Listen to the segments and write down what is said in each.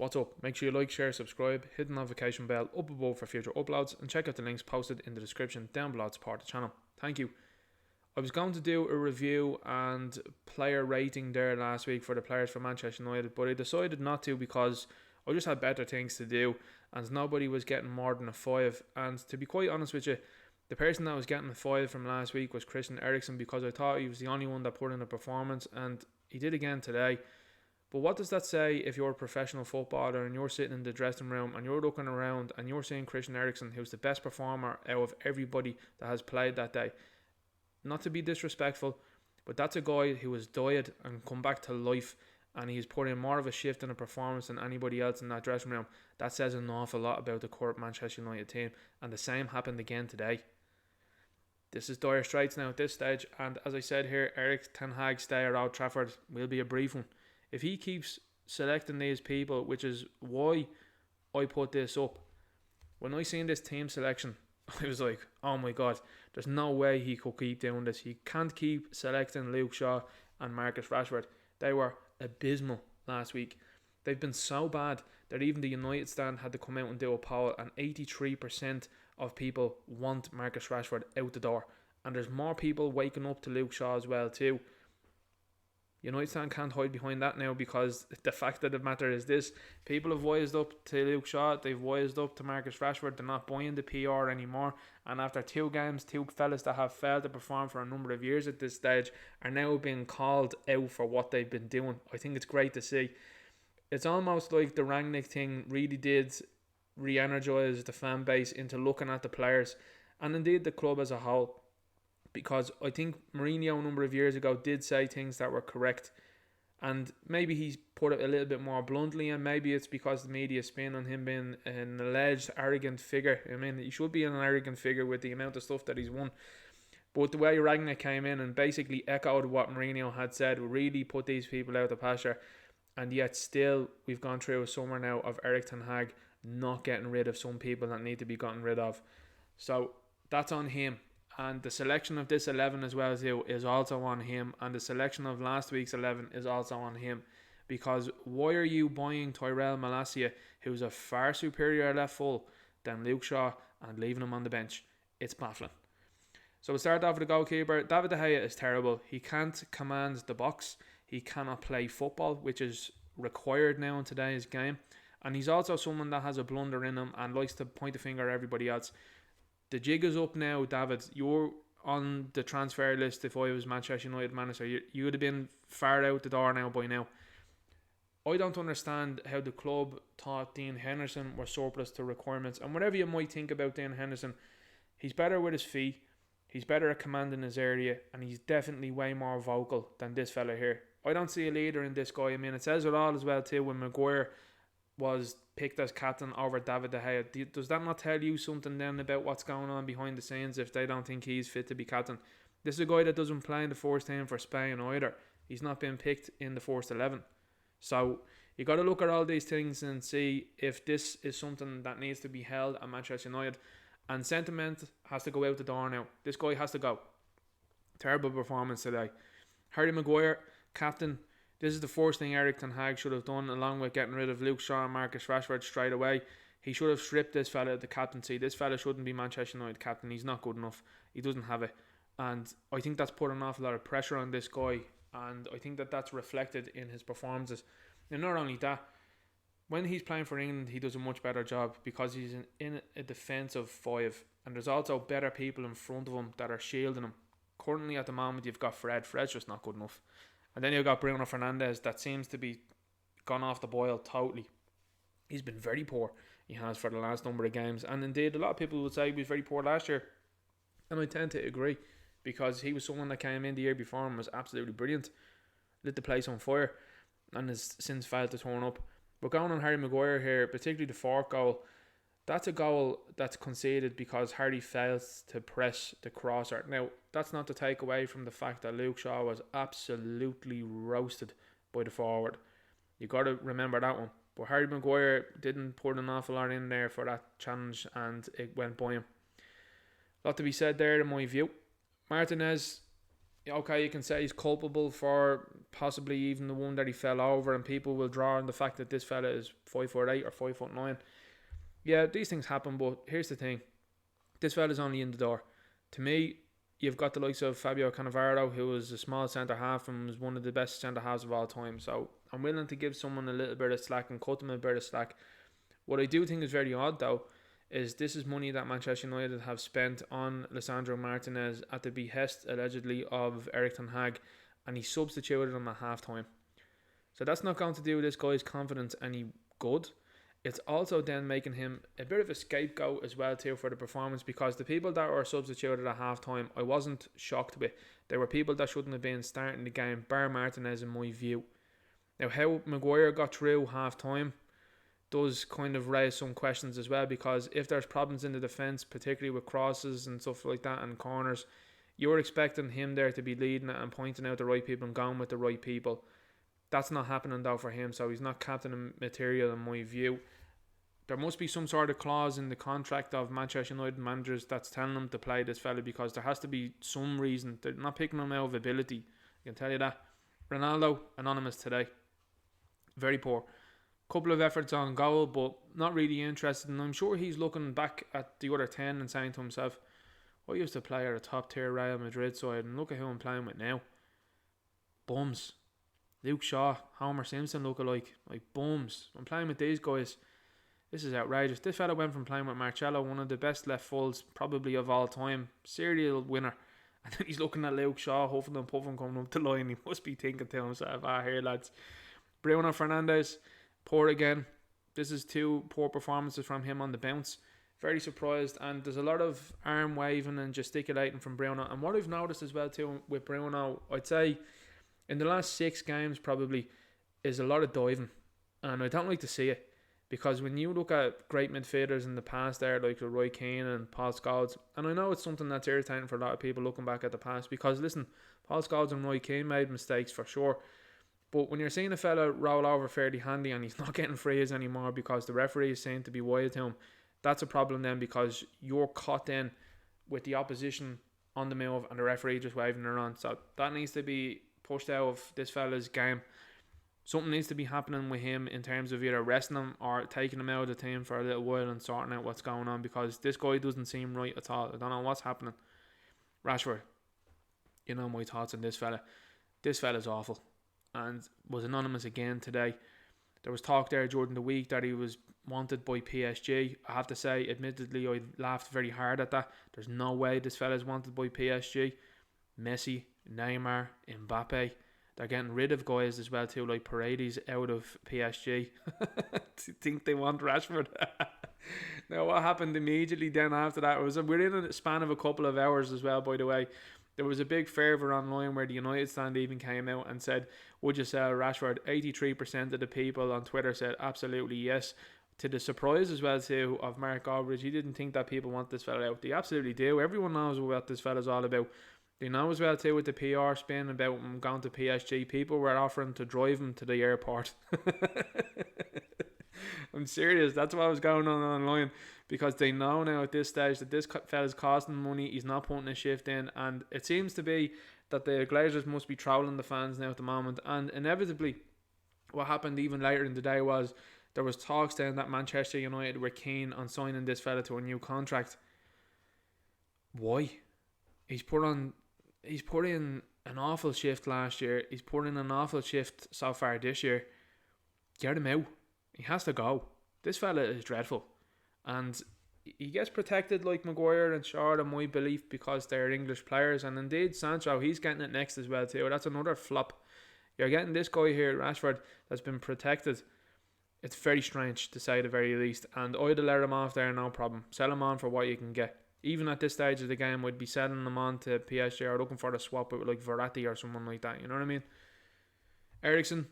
what's up? Make sure you like, share, subscribe, hit the notification bell up above for future uploads, and check out the links posted in the description down below to support the channel. Thank you. I was going to do a review and player rating there last week for the players for Manchester United, but I decided not to because I just had better things to do and nobody was getting more than a 5. And to be quite honest with you, the person that was getting a 5 from last week was Christian Eriksen, because I thought he was the only one that put in a performance, and he did again today. But what does that say if you're a professional footballer and you're sitting in the dressing room and you're looking around and you're seeing Christian Eriksen, who's the best performer out of everybody that has played that day? Not to be disrespectful, but that's a guy who has died and come back to life, and he's put in more of a shift in a performance than anybody else in that dressing room. That says an awful lot about the current Manchester United team, and the same happened again today. This is dire straits now at this stage, and as I said here, Erik ten Hag's stay at Old Trafford will be a brief one. If he keeps selecting these people, which is why I put this up, when I seen this team selection, I was like, oh my god, there's no way he could keep doing this. He can't keep selecting Luke Shaw and Marcus Rashford. They were abysmal last week. They've been so bad that even the United stand had to come out and do a poll, and 83% of people want Marcus Rashford out the door. And there's more people waking up to Luke Shaw as well too. United stand can't hide behind that now, because the fact of the matter is this: people have wised up to Luke Shaw, they've wised up to Marcus Rashford, they're not buying the PR anymore, and after 2 games, 2 fellas that have failed to perform for a number of years at this stage are now being called out for what they've been doing. I think it's great to see. It's almost like the Rangnick thing really did re-energise the fan base into looking at the players, and indeed the club as a whole. Because I think Mourinho a number of years ago did say things that were correct, and maybe he's put it a little bit more bluntly, and maybe it's because the media spin on him being an alleged arrogant figure. I mean, he should be an arrogant figure with the amount of stuff that he's won. But the way Rangnick came in and basically echoed what Mourinho had said really put these people out of pasture, and yet still we've gone through a summer now of Erik ten Hag not getting rid of some people that need to be gotten rid of. So that's on him. And the selection of this 11 as well too is also on him, and the selection of last week's 11 is also on him. Because why are you buying Tyrell Malacia, who's a far superior left full than Luke Shaw, and leaving him on the bench? It's baffling. So we'll start off with the goalkeeper. David De Gea is terrible. He can't command the box. He cannot play football, which is required now in today's game. And he's also someone that has a blunder in him and likes to point the finger at everybody else. The jig is up now, David. You're on the transfer list. If I was Manchester United manager, you would have been far out the door now by now. I don't understand how the club thought Dean Henderson was surplus to requirements. And whatever you might think about Dean Henderson, he's better with his feet, he's better at commanding his area, and he's definitely way more vocal than this fella here. I don't see a leader in this guy. I mean, it says it all as well too when Maguire was picked as captain over David De Gea. Does that not tell you something then about what's going on behind the scenes if they don't think he's fit to be captain? This is a guy that doesn't play in the first team for Spain either. He's not been picked in the first 11. So you got to look at all these things and see if this is something that needs to be held at Manchester United. And sentiment has to go out the door now. This guy has to go. Terrible performance today. Harry Maguire, captain. This is the first thing Erik ten Hag should have done, along with getting rid of Luke Shaw and Marcus Rashford straight away. He should have stripped this fella of the captaincy. This fella shouldn't be Manchester United captain. He's not good enough. He doesn't have it. And I think that's put an awful lot of pressure on this guy. And I think that that's reflected in his performances. And not only that, when he's playing for England, he does a much better job because he's in a defensive 5. And there's also better people in front of him that are shielding him. Currently at the moment, you've got Fred. Fred's just not good enough. And then you've got Bruno Fernandes that seems to be gone off the boil totally. He's been very poor. He has for the last number of games. And indeed, a lot of people would say he was very poor last year. And I tend to agree, because he was someone that came in the year before and was absolutely brilliant. Lit the place on fire and has since failed to turn up. But going on Harry Maguire here, particularly the 4th goal, that's a goal that's conceded because Harry fails to press the crosser. Now, that's not to take away from the fact that Luke Shaw was absolutely roasted by the forward. You got to remember that one. But Harry Maguire didn't put an awful lot in there for that challenge, and it went by him. A lot to be said there in my view. Martinez, Okay, you can say he's culpable for possibly even the one that he fell over, and people will draw on the fact that this fella is 5'8" or 5'9". Yeah, these things happen, but here's the thing: this fella's only in the door. To me, you've got the likes of Fabio Cannavaro, who was a small centre half and was one of the best centre halves of all time. So I'm willing to give someone a little bit of slack and cut them a bit of slack. What I do think is very odd, though, is this is money that Manchester United have spent on Lisandro Martinez at the behest, allegedly, of Erik ten Hag, and he substituted him at half time. So that's not going to do this guy's confidence any good. It's also then making him a bit of a scapegoat as well too for the performance, because the people that were substituted at half time, I wasn't shocked with. There were people that shouldn't have been starting the game, bar Martinez in my view. Now how Maguire got through half time does kind of raise some questions as well, because if there's problems in the defence, particularly with crosses and stuff like that and corners, you're expecting him there to be leading it and pointing out the right people and going with the right people. That's not happening though for him, so he's not captain material in my view. There must be some sort of clause in the contract of Manchester United managers that's telling them to play this fella, because there has to be some reason. They're not picking him out of ability, I can tell you that. Ronaldo, anonymous today. Very poor. Couple of efforts on goal, but not really interested. And I'm sure he's looking back at the other 10 and saying to himself, I used to play at a top tier Real Madrid side, and look at who I'm playing with now. Bums. Luke Shaw, Homer Simpson look alike. Like bums. I'm playing with these guys. This is outrageous. This fella went from playing with Marcelo, one of the best left fulls probably of all time, serial winner, and then he's looking at Luke Shaw, huffing and puffing, coming up the line. He must be thinking to himself, here lads. Bruno Fernandes, poor again. This is 2 poor performances from him on the bounce. Very surprised, and there's a lot of arm waving and gesticulating from Bruno. And what I've noticed as well too with Bruno, I'd say in the last 6 games probably, is a lot of diving, and I don't like to see it. Because when you look at great midfielders in the past there, like Roy Keane and Paul Scholes, and I know it's something that's irritating for a lot of people looking back at the past, because listen, Paul Scholes and Roy Keane made mistakes for sure, but when you're seeing a fella roll over fairly handy and he's not getting frees anymore because the referee is saying to be wide to him, that's a problem then, because you're caught in with the opposition on the move and the referee just waving around. So that needs to be pushed out of this fella's game. Something needs to be happening with him in terms of either resting him or taking him out of the team for a little while and sorting out what's going on, because this guy doesn't seem right at all. I don't know what's happening. Rashford, you know my thoughts on this fella. This fella's awful and was anonymous again today. There was talk there during the week that he was wanted by PSG. I have to say, admittedly, I laughed very hard at that. There's no way this fella's wanted by PSG. Messi, Neymar, Mbappe. They're getting rid of guys as well too, like Paredes out of PSG. Think they want Rashford? Now what happened immediately then after that was within a span of a couple of hours as well, by the way. There was a big fervour online where the United stand even came out and said, would you sell Rashford? 83% of the people on Twitter said absolutely yes. To the surprise as well too of Mark Aldridge, he didn't think that people want this fella out. They absolutely do. Everyone knows what this fella's all about. They know as well too with the PR spin about him going to PSG. People were offering to drive him to the airport. I'm serious. That's what was going on online, because they know now at this stage that this fella's costing money. He's not putting a shift in, and it seems to be that the Glazers must be trolling the fans now at the moment. And inevitably, what happened even later in the day was there was talks then that Manchester United were keen on signing this fella to a new contract. Why? He's put in an awful shift last year. He's put in an awful shift so far this year. Get him out. He has to go. This fella is dreadful. And he gets protected like Maguire and Shaw, in my belief, because they're English players. And indeed, Sancho, he's getting it next as well too. That's another flop. You're getting this guy here, Rashford, that's been protected. It's very strange, to say the very least. And I'd have let him off there, no problem. Sell him on for what you can get. Even at this stage of the game, I'd be selling them on to PSG or looking for a swap with like Verratti or someone like that. You know what I mean? Eriksen,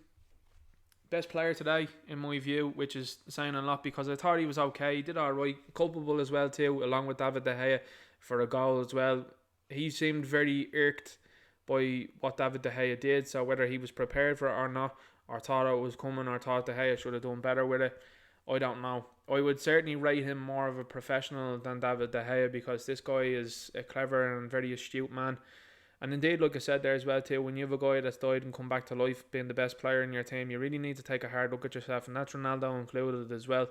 best player today in my view, which is saying a lot, because I thought he was okay. He did alright. Culpable as well too, along with David De Gea for a goal as well. He seemed very irked by what David De Gea did. So whether he was prepared for it or not, or thought it was coming, or thought De Gea should have done better with it, I don't know. I would certainly rate him more of a professional than David De Gea, because this guy is a clever and very astute man. And indeed, like I said there as well too, when you have a guy that's died and come back to life, being the best player in your team, you really need to take a hard look at yourself, and that's Ronaldo included as well.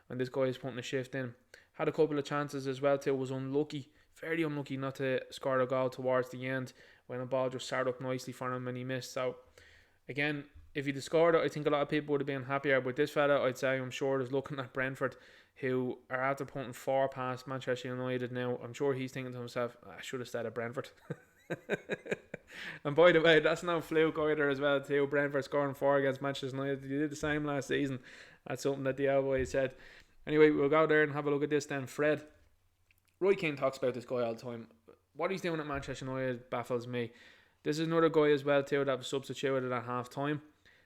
When this guy is putting a shift in, had a couple of chances as well too, was unlucky, very unlucky not to score a goal towards the end when the ball just started up nicely for him and he missed. So again, if he'd have scored it, I think a lot of people would have been happier. But this fella, I'd say, I'm sure, is looking at Brentford, who are after putting 4 past Manchester United now. I'm sure he's thinking to himself, I should have stayed at Brentford. And by the way, that's no fluke either as well too. Brentford scoring 4 against Manchester United. You did the same last season. That's something that the Elboys said. Anyway, we'll go there and have a look at this then. Fred. Roy Keane talks about this guy all the time. What he's doing at Manchester United baffles me. This is another guy as well too that was substituted at half time.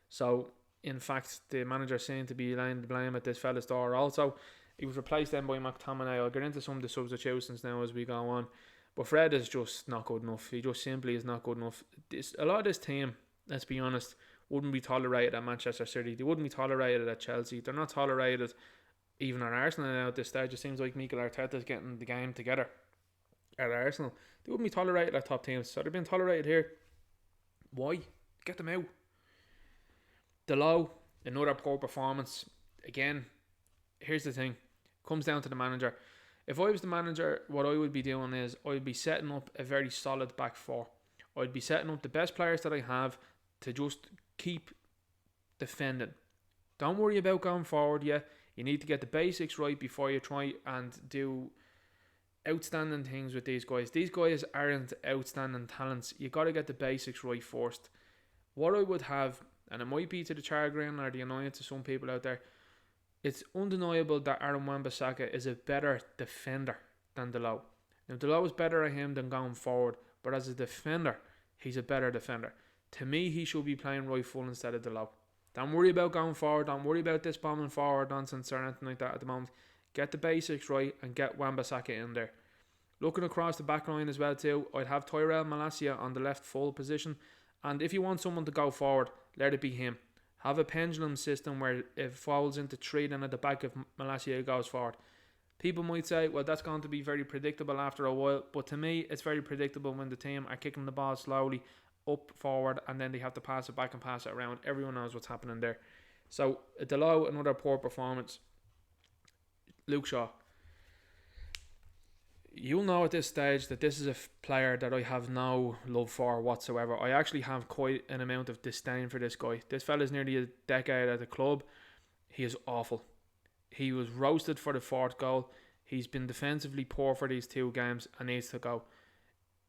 So in fact, the manager seemed to be laying the blame at this fella's door also. He was replaced then by McTominay. I'll get into some of the substitutions now as we go on. But Fred is just not good enough. He just simply is not good enough. A lot of this team, let's be honest, wouldn't be tolerated at Manchester City. They wouldn't be tolerated at Chelsea. They're not tolerated even at Arsenal now at this stage. It seems like Mikel Arteta's getting the game together at Arsenal. They wouldn't be tolerated at top teams. So they're being tolerated here. Why? Get them out. Delo, another poor performance. Again, here's the thing. Comes down to the manager. If I was the manager, what I would be doing is I'd be setting up a very solid back 4. I'd be setting up the best players that I have to just keep defending. Don't worry about going forward yet. You need to get the basics right before you try and do outstanding things with these guys. These guys aren't outstanding talents. You got to get the basics right first. What I would have, and it might be to the chagrin or the annoyance to some people out there, it's undeniable that Aaron Wan-Bissaka is a better defender than Delo. Now, Delo is better at him than going forward, but as a defender, he's a better defender. To me, he should be playing right full instead of Delo. Don't worry about going forward. Don't worry about this bombing forward nonsense or anything like that at the moment. Get the basics right and get Wan-Bissaka in there. Looking across the back line as well too, I'd have Tyrell Malacia on the left full position. And if you want someone to go forward, let it be him. Have a pendulum system where it falls into 3, then at the back if Malacia goes forward. People might say, well, that's going to be very predictable after a while. But to me, it's very predictable when the team are kicking the ball slowly up forward and then they have to pass it back and pass it around. Everyone knows what's happening there. So, Delo, another poor performance. Luke Shaw. You'll know at this stage that this is a player that I have no love for whatsoever. I actually have quite an amount of disdain for this guy. This fella's nearly a decade at the club. He is awful. He was roasted for the 4th goal. He's been defensively poor for these 2 games and needs to go.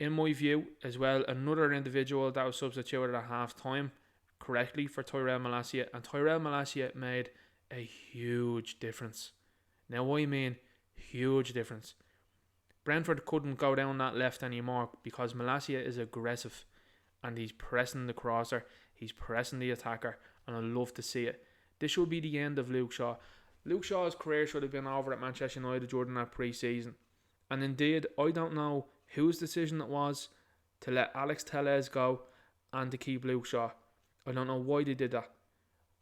In my view, as well, another individual that was substituted at half time correctly for Tyrell Malacia, and Tyrell Malacia made a huge difference. Now, I mean huge difference. Brentford couldn't go down that left anymore because Malacia is aggressive and he's pressing the crosser, he's pressing the attacker, and I love to see it. This should be the end of Luke Shaw. Luke Shaw's career should have been over at Manchester United during that pre-season. And indeed, I don't know whose decision it was to let Alex Telles go and to keep Luke Shaw. I don't know why they did that.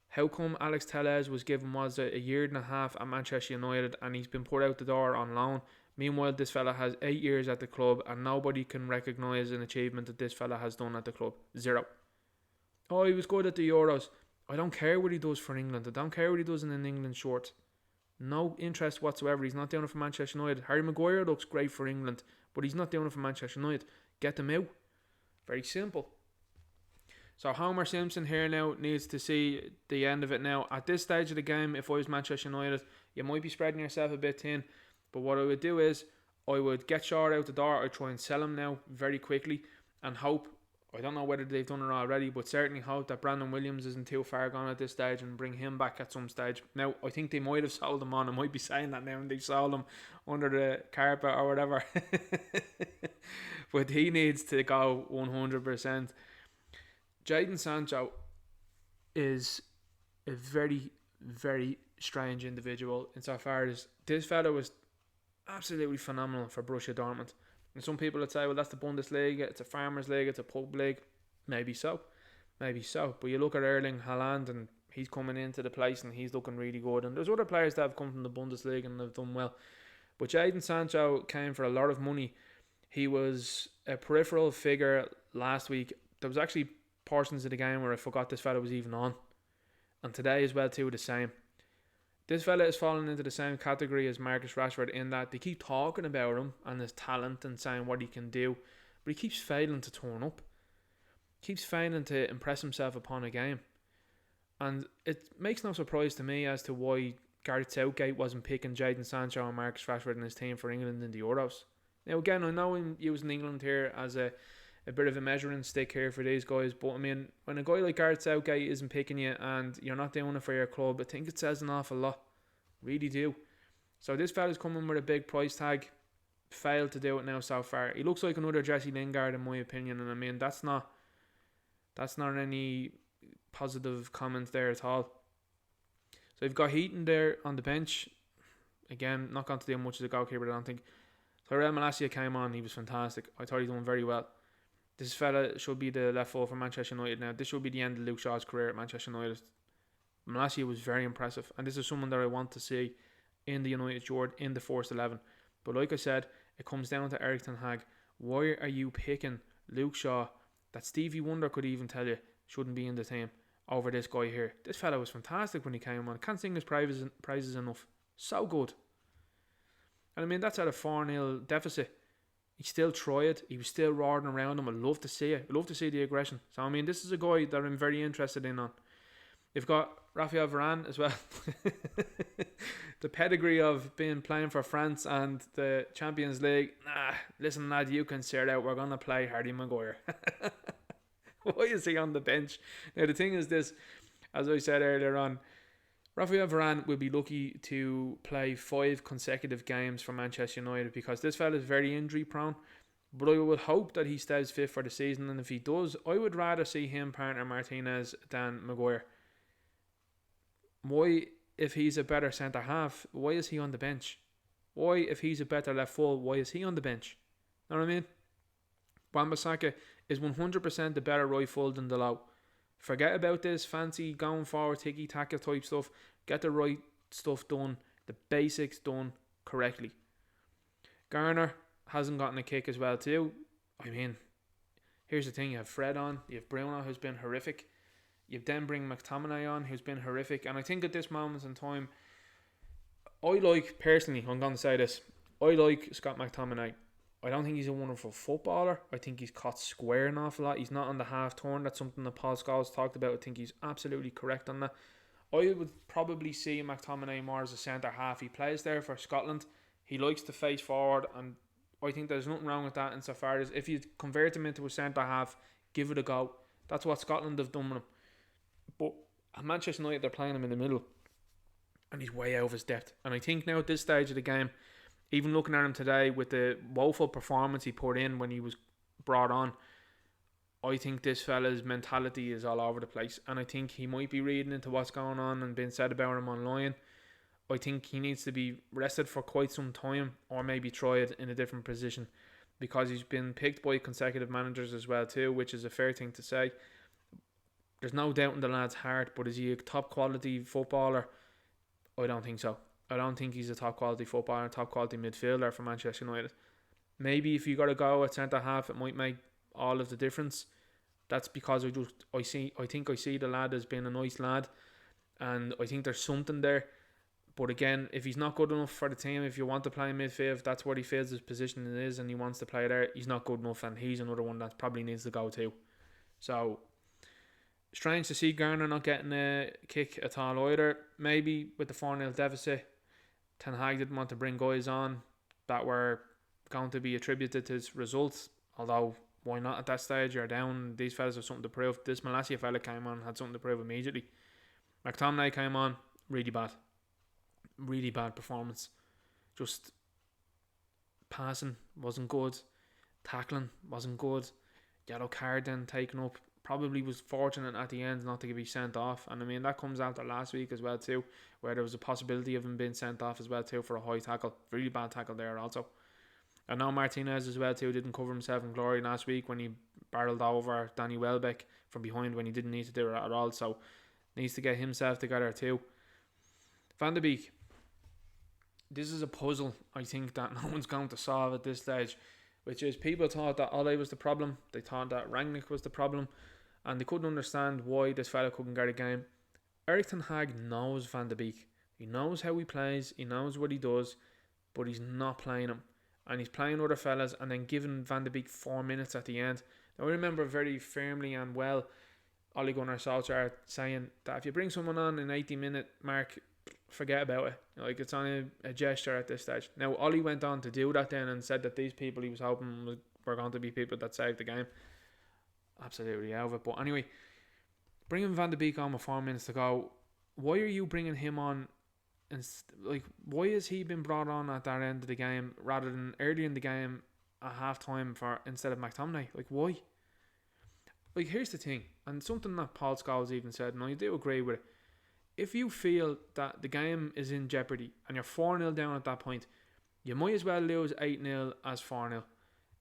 How come Alex Telles was given a year and a half at Manchester United and he's been put out the door on loan? Meanwhile, this fella has 8 years at the club and nobody can recognise an achievement that this fella has done at the club. 0. Oh, he was good at the Euros. I don't care what he does for England. I don't care what he does in an England shirt. No interest whatsoever. He's not doing it for Manchester United. Harry Maguire looks great for England, but he's not doing it for Manchester United. Get them out. Very simple. So Homer Simpson here now needs to see the end of it now. At this stage of the game, if I was Manchester United, you might be spreading yourself a bit thin. But what I would do is, I would get Shaw out the door. I'd try and sell him now very quickly and hope, I don't know whether they've done it already, but certainly hope that Brandon Williams isn't too far gone at this stage and bring him back at some stage. Now, I think they might have sold him on. I might be saying that now and they sold him under the carpet or whatever. But he needs to go 100%. Jadon Sancho is a very, very strange individual insofar as this fella was absolutely phenomenal for Borussia Dortmund. And some people would say, well, that's the Bundesliga, it's a farmers league, it's a pub league. Maybe so. But you look at Erling Haaland and he's coming into the place and he's looking really good. And there's other players that have come from the Bundesliga and have done well. But Jadon Sancho came for a lot of money He was a peripheral figure last week. There was actually portions of the game where I forgot this fella was even on. And today as well too, the same. This fella is falling into the same category as Marcus Rashford in that they keep talking about him and his talent and saying what he can do, but he keeps failing to turn up. Keeps failing to impress himself upon a game. And it makes no surprise to me as to why Gareth Southgate wasn't picking Jadon Sancho and Marcus Rashford in his team for England in the Euros. Now again, I know I'm using England here as a bit of a measuring stick here for these guys, but I mean, when a guy like Gareth Southgate isn't picking you and you're not doing it for your club, I think it says an awful lot. Really do. So this fella's coming with a big price tag. Failed to do it now so far. He looks like another Jesse Lingard in my opinion, and I mean that's not any positive comment there at all. So you've got Heaton there on the bench. Again, not going to do much as a goalkeeper, I don't think. Tyrell Malacia came on, he was fantastic. I thought he done very well. This fella should be the left full for Manchester United now. This should be the end of Luke Shaw's career at Manchester United. Malacia was very impressive, and this is someone that I want to see in the United Jord in the first 11. But like I said, it comes down to Erik ten Hag. Why are you picking Luke Shaw, that Stevie Wonder could even tell you shouldn't be in the team, over this guy here? This fella was fantastic when he came on. Can't sing his praises enough. So good. And I mean, that's at a 4-0 deficit. He still tried. He was still roaring around him. I love to see it. I love to see the aggression. So I mean, this is a guy that I'm very interested in on. You've got Raphael Varane as well. The pedigree of playing for France and the Champions League. Listen lad, you can sort out. We're going to play Harry Maguire. Why is he on the bench? Now the thing is this, as I said earlier on, Raphael Varane will be lucky to play 5 consecutive games for Manchester United because this fella is very injury prone. But I would hope that he stays fit for the season, and if he does, I would rather see him partner Martinez than Maguire. Why, if he's a better centre half, why is he on the bench? Why, if he's a better left full, why is he on the bench? Know what I mean? Wan-Bissaka is 100% the better right full than Dalot. Forget about this fancy going forward tiki-taka type stuff. Get the right stuff done, the basics done correctly. Garner hasn't gotten a kick as well too. I mean, here's the thing, you have Fred on, you have Bruno who's been horrific. You then bring McTominay on, who's been horrific. And I think at this moment in time, I'm going to say this, I like Scott McTominay. I don't think he's a wonderful footballer. I think he's caught square an awful lot. He's not on the half turn. That's something that Paul Scholes talked about. I think he's absolutely correct on that. I would probably see McTominay more as a centre half. He plays there for Scotland. He likes to face forward, and I think there's nothing wrong with that insofar as if you convert him into a centre half, give it a go. That's what Scotland have done with him. But at Manchester United, they're playing him in the middle, and he's way out of his depth. And I think now at this stage of the game, even looking at him today with the woeful performance he put in when he was brought on, I think this fella's mentality is all over the place, and I think he might be reading into what's going on and being said about him online. I think he needs to be rested for quite some time, or maybe try it in a different position, because he's been picked by consecutive managers as well too, which is a fair thing to say. There's no doubt in the lad's heart, but is he a top quality footballer? I don't think so. I don't think he's a top quality footballer, top quality midfielder for Manchester United. Maybe if you got to go at centre half, it might make all of the difference. That's because I think I see the lad as being a nice lad, and I think there's something there. But again, if he's not good enough for the team, if you want to play midfield, if that's what he feels his position is and he wants to play there, he's not good enough, and he's another one that probably needs to go too. So strange to see Garner not getting a kick at all either. Maybe with the 4-0 deficit, Ten Hag didn't want to bring guys on that were going to be attributed to his results. Although, why not at that stage? You're down. These fellas have something to prove. This Malacia fella came on, had something to prove immediately. McTominay came on, really bad. Really bad performance. Just passing wasn't good. Tackling wasn't good. Yellow card then taken up. Probably was fortunate at the end not to be sent off, and I mean that comes after last week as well too, where there was a possibility of him being sent off as well too for a high tackle. Really bad tackle there also. And now Martinez as well too didn't cover himself in glory last week when he barreled over Danny Welbeck from behind when he didn't need to do it at all, so needs to get himself together too. Van de Beek, this is a puzzle I think that no one's going to solve at this stage. which is people thought that Ole was the problem. They thought that Rangnick was the problem, and they couldn't understand why this fella couldn't get a game. Erik ten Hag knows Van de Beek. He knows how he plays. He knows what he does, but he's not playing him. And he's playing other fellas and then giving Van de Beek 4 minutes at the end. Now, I remember very firmly and well Ole Gunnar Solskjaer saying that if you bring someone on in 80-minute mark, forget about it. Like, it's only a gesture at this stage. Now, Ole went on to do that then and said that these people he was hoping were going to be people that saved the game. Absolutely out of it. But anyway, bringing Van de Beek on with 4 minutes to go, why are you bringing him on? And like, why has he been brought on at that end of the game rather than early in the game at half time instead of McTominay? Like, why? Like, here's the thing, and something that Paul Scholes even said, and I do agree with it. If you feel that the game is in jeopardy and you're 4-0 down at that point, you might as well lose 8-0 as 4-0.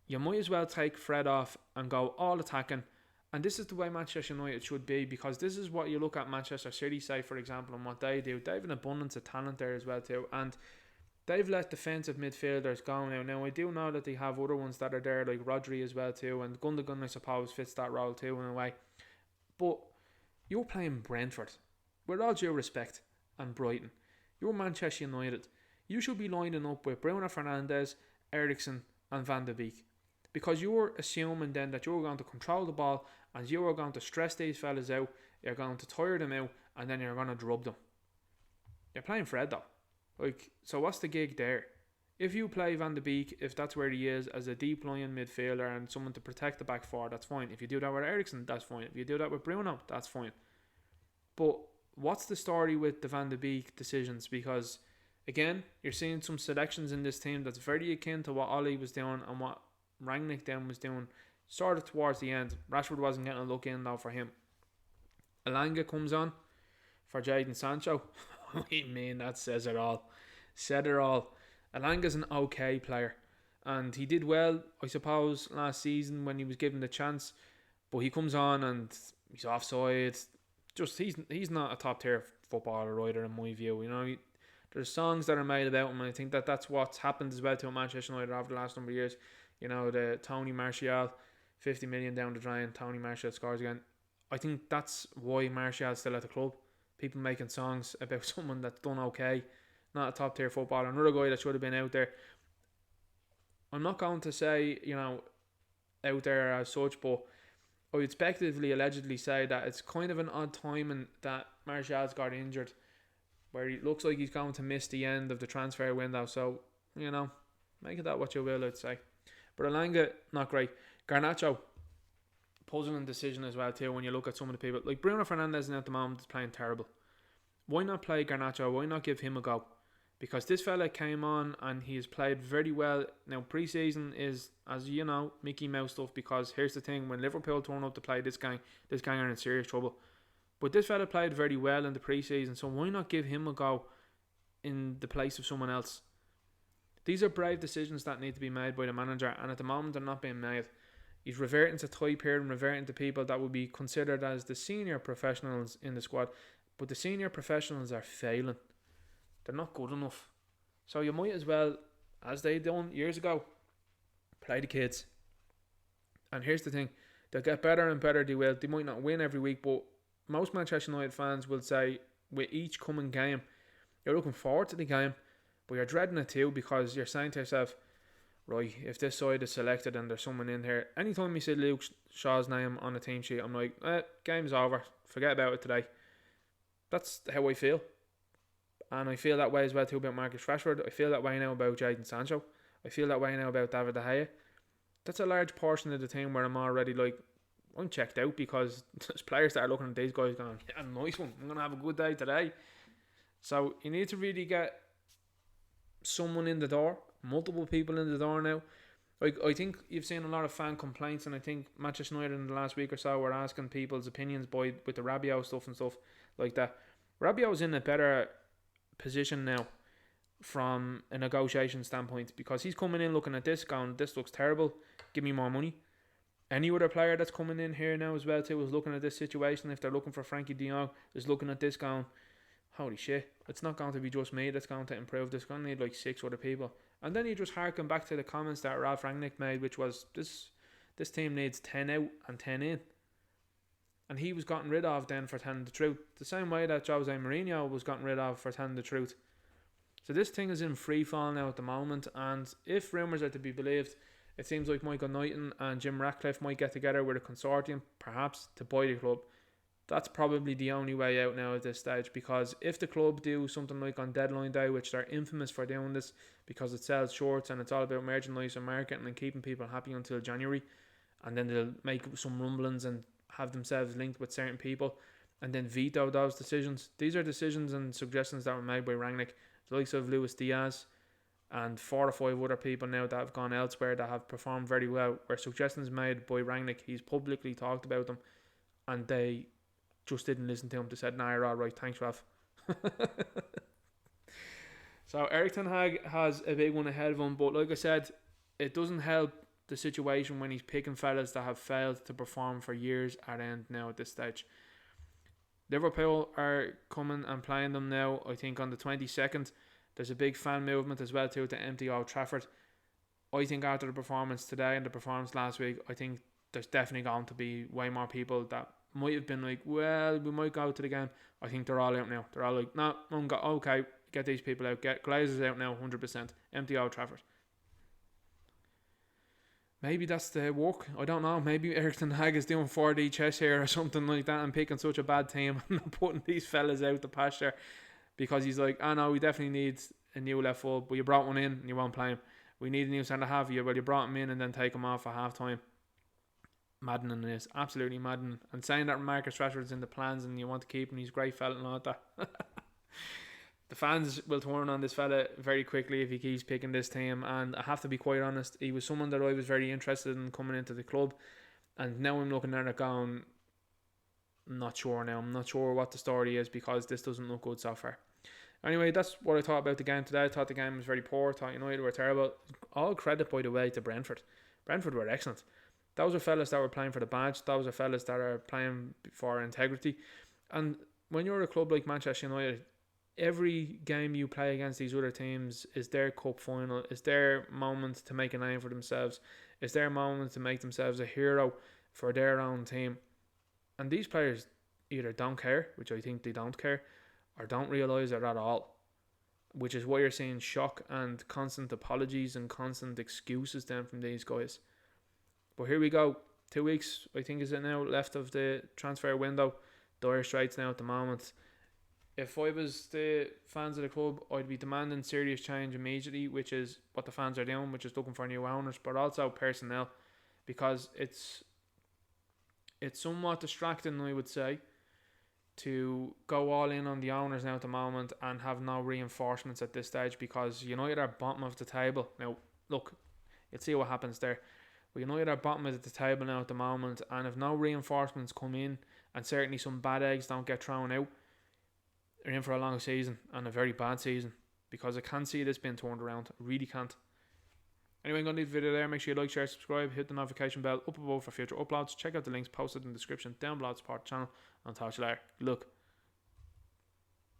You might as well take Fred off and go all attacking. And this is the way Manchester United should be, because this is what you look at Manchester City, say, for example, and what they do. They have an abundance of talent there as well too, and they've let defensive midfielders go now. Now, I do know that they have other ones that are there, like Rodri as well too, and Gundogan, I suppose, fits that role too in a way. But you're playing Brentford, with all due respect, and Brighton. You're Manchester United. You should be lining up with Bruno Fernandes, Eriksen and Van de Beek, because you're assuming then that you're going to control the ball and you are going to stress these fellas out, you're going to tire them out, and then you're going to drub them. You're playing Fred though. Like, so what's the gig there? If you play Van de Beek, if that's where he is, as a deep lying midfielder and someone to protect the back four, that's fine. If you do that with Eriksen, that's fine. If you do that with Bruno, that's fine. But what's the story with the Van de Beek decisions? Because, again, you're seeing some selections in this team that's very akin to what Ole was doing and what Rangnick then was doing sort of towards the end. Rashford wasn't getting a look in though for him. Elanga comes on for Jadon Sancho. I mean, that says it all. Said it all. Elanga's an okay player, and he did well, I suppose, last season when he was given the chance, but he comes on and he's offside. Just he's not a top tier footballer either in my view. You know, there's songs that are made about him, and I think that that's what's happened as well to Manchester United over the last number of years. You know, the Tony Martial, 50 million down the drain, Tony Martial scores again. I think that's why Martial's still at the club. People making songs about someone that's done okay, not a top tier footballer, another guy that should have been out there. I'm not going to say, you know, out there as such, but I would speculatively, allegedly say that it's kind of an odd timing that Martial's got injured, where he looks like he's going to miss the end of the transfer window. So, you know, make it that what you will, I'd say. But Elanga, not great. Garnacho, puzzling decision as well too when you look at some of the people. Like Bruno Fernandes at the moment is playing terrible. Why not play Garnacho? Why not give him a go? Because this fella came on and he has played very well. Now, pre-season is, as you know, Mickey Mouse stuff, because here's the thing, when Liverpool turn up to play this gang are in serious trouble. But this fella played very well in the pre-season, so why not give him a go in the place of someone else? These are brave decisions that need to be made by the manager, and at the moment they're not being made. He's reverting to type here and reverting to people that would be considered as the senior professionals in the squad. But the senior professionals are failing. They're not good enough. So you might as well, as they done years ago, play the kids. And here's the thing, they'll get better and better, they will. They might not win every week, but most Manchester United fans will say with each coming game, you're looking forward to the game, but you're dreading it too, because you're saying to yourself, right, if this side is selected and there's someone in here, anytime you see Luke Shaw's name on the team sheet, I'm like, game's over, forget about it today. That's how I feel. And I feel that way as well too about Marcus Rashford. I feel that way now about Jadon Sancho. I feel that way now about David De Gea. That's a large portion of the team where I'm already like, I'm checked out, because there's players that are looking at these guys going, yeah, nice one, I'm going to have a good day today. So you need to really get someone in the door, multiple people in the door now. Like, I think you've seen a lot of fan complaints, and I think Manchester United in the last week or so were asking people's opinions with the Rabiot stuff and stuff like that. Rabiot's in a better position now from a negotiation standpoint, because he's coming in looking at this going, this looks terrible, give me more money. Any other player that's coming in here now as well too is looking at this situation, if they're looking for Frankie de Jong, is looking at this going, holy shit, it's not going to be just me that's going to improve this, going to need like 6 other people. And then you just harken back to the comments that Ralph Rangnick made, which was this team needs 10 out and 10 in. And he was gotten rid of then for telling the truth. The same way that Jose Mourinho was gotten rid of for telling the truth. So this thing is in free fall now at the moment. And if rumours are to be believed, it seems like Michael Knighton and Jim Ratcliffe might get together with a consortium, perhaps, to buy the club. That's probably the only way out now at this stage, because if the club do something like on deadline day, which they're infamous for doing this because it sells shorts and it's all about merchandise marketing and keeping people happy until January, and then they'll make some rumblings and have themselves linked with certain people and then veto those decisions. These are decisions and suggestions that were made by Rangnick, the likes of Luis Diaz and 4 or 5 other people now that have gone elsewhere that have performed very well, were suggestions made by Rangnick. He's publicly talked about them and they just didn't listen to him. They said, nah, you're all right, thanks Ralph. So Erik ten Hag has a big one ahead of him, but like I said, it doesn't help the situation when he's picking fellas that have failed to perform for years at end now at this stage. Liverpool are coming and playing them now, I think on the 22nd. There's a big fan movement as well too to empty Old Trafford. I think after the performance today and the performance last week, I think there's definitely going to be way more people that might have been like, well, we might go to the game. I think they're all out now. They're all like, no, okay, get these people out. Get Glazers out now, 100%. Empty Old Trafford. Maybe that's the work. I don't know. Maybe Erik ten Hag is doing 4D chess here or something like that and picking such a bad team and putting these fellas out the pasture because he's like, oh no, we definitely need a new left full, but you brought one in and you won't play him. We need a new centre half. You brought him in and then take him off at half time. Maddening this, absolutely maddening. And saying that Marcus Rashford's in the plans and you want to keep him, he's a great fella and all that. The fans will turn on this fella very quickly if he keeps picking this team, and I have to be quite honest, he was someone that I was very interested in coming into the club, and now I'm looking at it going, I'm not sure now. I'm not sure what the story is because this doesn't look good so far. Anyway, that's what I thought about the game today. I thought the game was very poor. I thought United were terrible. All credit, by the way, to Brentford. Brentford were excellent. Those are fellas that were playing for the badge. Those are fellas that are playing for integrity. And when you're a club like Manchester United, every game you play against these other teams is their cup final, is their moment to make a name for themselves, is their moment to make themselves a hero for their own team. And these players either don't care, which I think they don't care, or don't realise it at all, which is why you're seeing shock and constant apologies and constant excuses then from these guys. But here we go. 2 weeks, I think, is it now, left of the transfer window. Dire straits now at the moment. If I was the fans of the club, I'd be demanding serious change immediately, which is what the fans are doing, which is looking for new owners, but also personnel, because it's somewhat distracting, I would say, to go all in on the owners now at the moment and have no reinforcements at this stage, because United are bottom of the table. Now, look, you'll see what happens there. But United are bottom of the table now at the moment, and if no reinforcements come in, and certainly some bad eggs don't get thrown out, they're in for a long season and a very bad season, because I can't see this being turned around. I really can't. Anyway, I'm going to leave the video there. Make sure you like, share, subscribe, hit the notification bell up above for future uploads. Check out the links posted in the description down below to support the channel. And I'll talk to you later. Good luck.